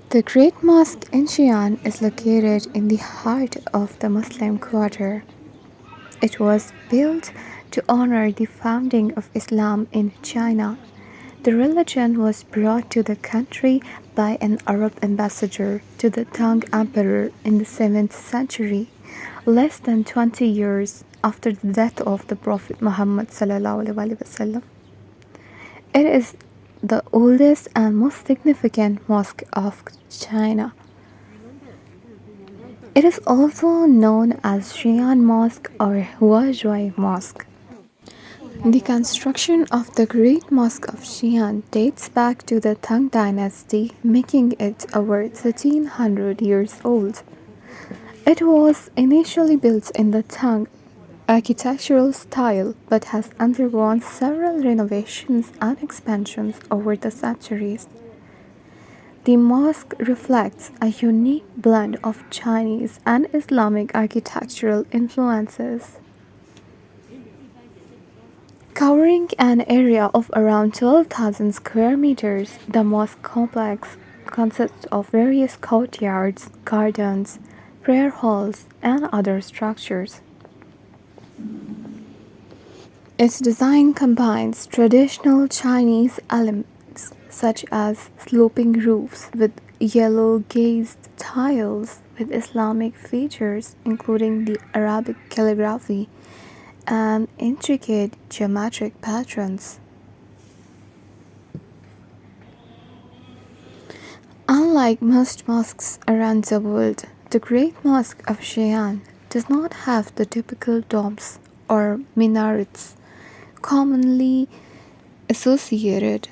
The Great Mosque in Xi'an is located in the heart of the Muslim quarter. It was built to honor the founding of Islam in China. The religion was brought to the country by an Arab ambassador to the Tang Emperor in the 7th century, less than 20 years after the death of the Prophet Muhammad sallallahu alaihi wasallam. It is the oldest and most significant mosque of China. It is also known as Xi'an Mosque or HuaJue Mosque. The construction of the Great Mosque of Xi'an dates back to the Tang Dynasty, making it over 1300 years old. It was initially built in the Tang architectural style but has undergone several renovations and expansions over the centuries. The mosque reflects a unique blend of Chinese and Islamic architectural influences. Covering an area of around 12,000 square meters, the mosque complex consists of various courtyards, gardens, prayer halls, and other structures. Its design combines traditional Chinese elements such as sloping roofs with yellow glazed tiles with Islamic features including the Arabic calligraphy and intricate geometric patterns. Unlike most mosques around the world, the Great Mosque of Xi'an does not have the typical domes or minarets commonly associated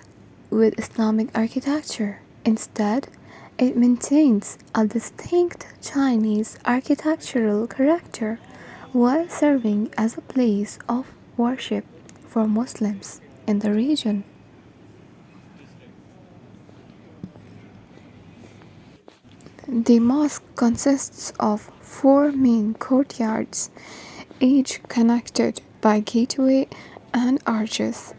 with Islamic architecture. Instead, it maintains a distinct Chinese architectural character while serving as a place of worship for Muslims in the region. The mosque consists of four main courtyards, each connected by gateway and arches.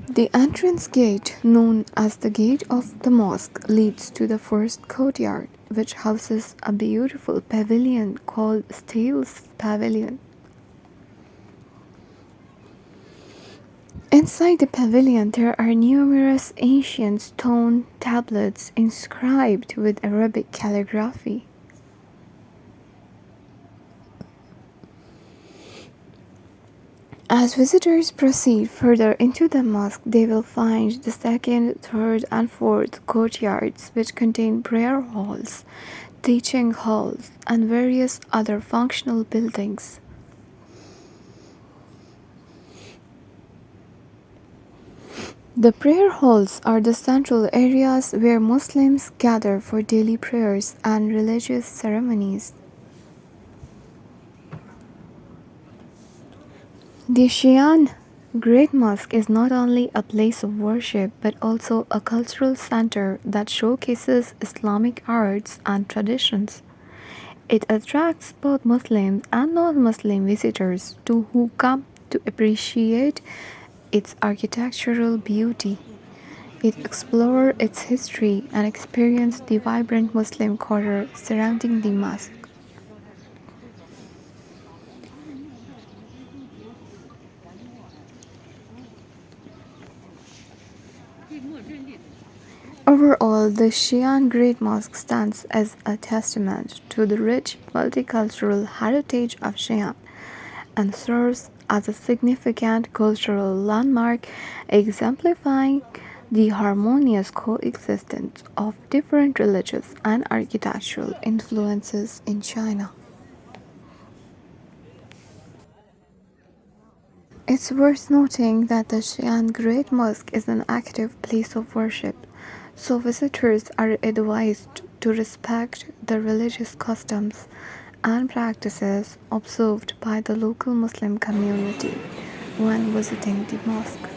The entrance gate, known as the Gate of the Mosque, leads to the first courtyard, which houses a beautiful pavilion called Stele Pavilion. Inside the pavilion, there are numerous ancient stone tablets inscribed with Arabic calligraphy. As visitors proceed further into the mosque, they will find the second, third, and fourth courtyards, which contain prayer halls, teaching halls, and various other functional buildings. The prayer halls are the central areas where Muslims gather for daily prayers and religious ceremonies. The Xi'an Great Mosque is not only a place of worship but also a cultural center that showcases Islamic arts and traditions. It attracts both Muslim and non-Muslim visitors who come to appreciate its architectural beauty. It explore its history and experience the vibrant Muslim quarter surrounding the mosque. Overall, the Xi'an Great Mosque stands as a testament to the rich multicultural heritage of Xi'an and serves as a significant cultural landmark exemplifying the harmonious coexistence of different religious and architectural influences in China. It's worth noting that the Xi'an Great Mosque is an active place of worship, so visitors are advised to respect the religious customs and practices observed by the local Muslim community when visiting the mosque.